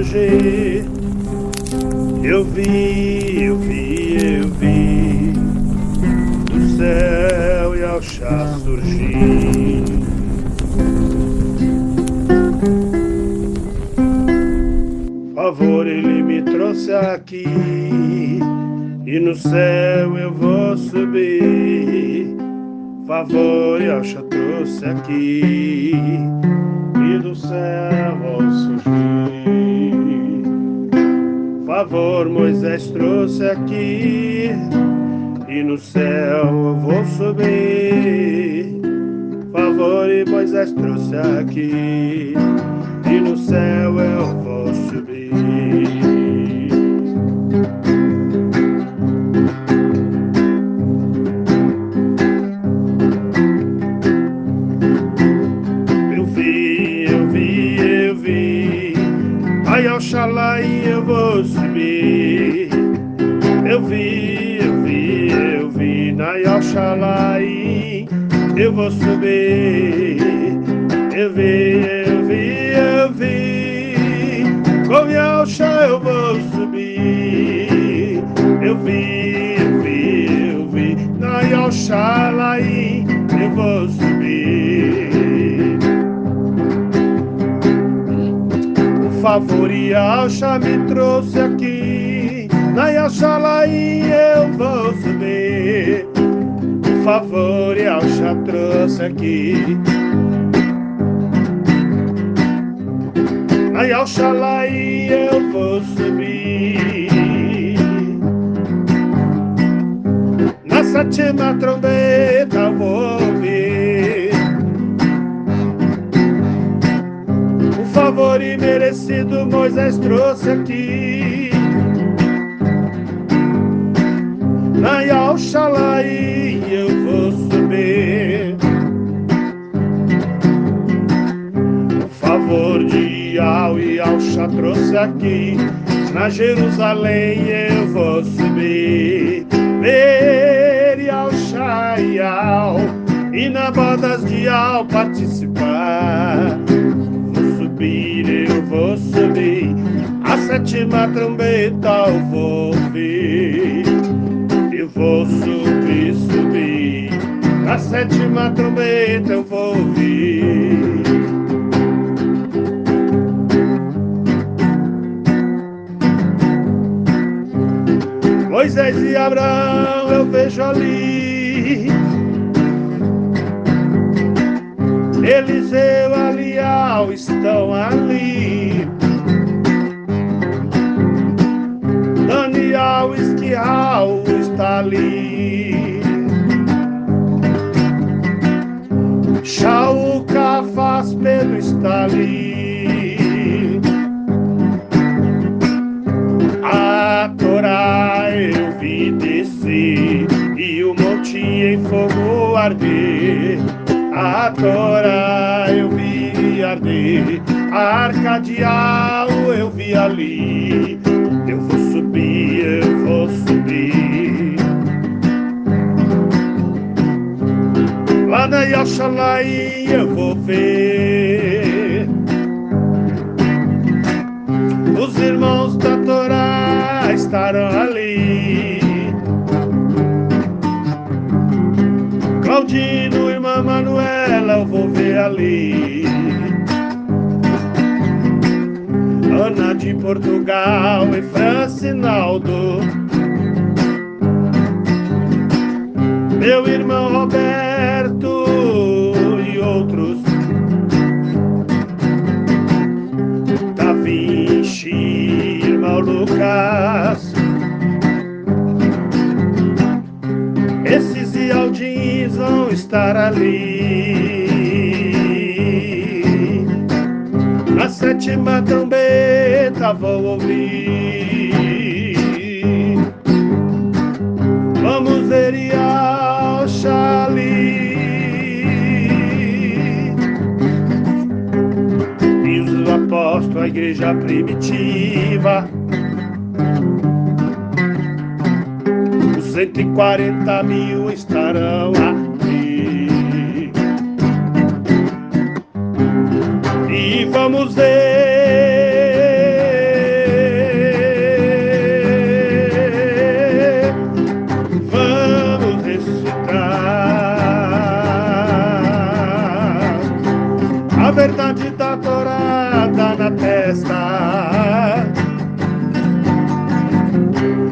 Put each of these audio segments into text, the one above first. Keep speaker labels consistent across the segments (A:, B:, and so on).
A: surgir. Eu vi do céu e ao chá surgir. Favor, ele me trouxe aqui, e no céu eu vou subir. Favor, Yahshua trouxe aqui, e do céu vou surgir. Favor, Moisés trouxe aqui, e no céu eu vou subir. Favor, e Moisés trouxe aqui, e no céu eu vou subir. Eu vi, ai Oxalá e eu vou subir. Eu vi, ai Oxalá e eu vou subir. Eu vi, com Yahshua eu vou subir. Eu vi, na Oxalá e eu vou subir. Por favor, Yahshua me trouxe aqui, na Oxalá e eu vou subir. Por favor, Yahshua trouxe aqui, na Oxalá e eu vou subir. Na sétima trombeta eu vou ouvir. O favor imerecido Moisés trouxe aqui, na Oxalá e eu vou subir. O favor de Yahshua trouxe aqui, na Jerusalém eu vou subir. Ver Yahshua e na bodas de Al participar. Eu vou subir, a sétima trombeta eu vou ouvir. Eu vou subir, a sétima trombeta eu vou ouvir. Moisés e Abraão eu vejo ali, Eliseu, Alial estão ali, Daniel, Esquial está ali, Shaul, Cafás, Pedro está ali. A Torá eu vi descer e o monte em fogo arder. A Torá eu vi arder, a arca de Al eu vi ali. Eu vou subir, lá na Oxalá e eu vou ver os irmãos da Torá estarão ali. Claudino, irmã Manuela, eu vou ver ali. Ana de Portugal e Francinaldo, meu irmão Roberto e outros. Da Vinci, irmão Lucas, esses Ialdins vão estar ali. Na sétima trombeta vou ouvir. Vamos ver Yahshua ali. Diz o apóstolo, a igreja primitiva, os 140 mil estarão aqui. E vamos ver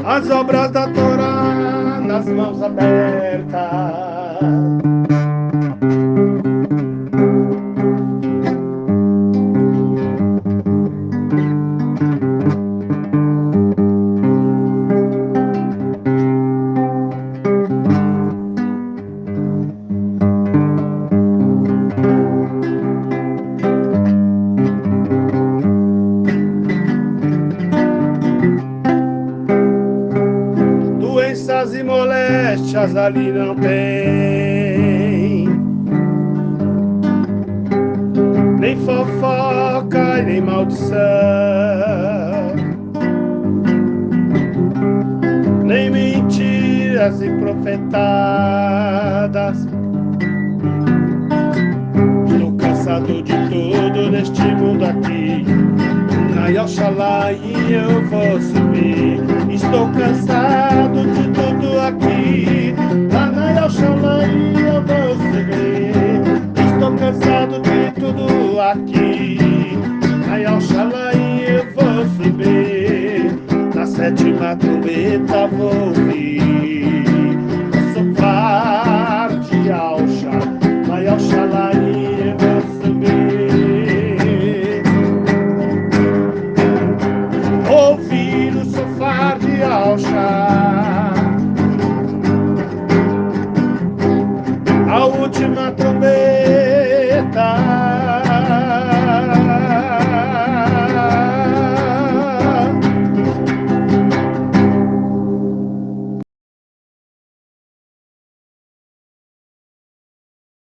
A: as obras da Torá nas mãos abertas. Doenças e moléstias ali não tem, nem fofoca e nem maldição, nem mentiras e profetadas. Estou cansado de tudo neste mundo aqui, na Oxalá e eu vou subir. Estou cansado de tudo aqui, lá na Oxalá e eu vou subir. Estou cansado de tudo aqui, na Oxalá e eu vou subir. Na sétima trombeta vou ouvir.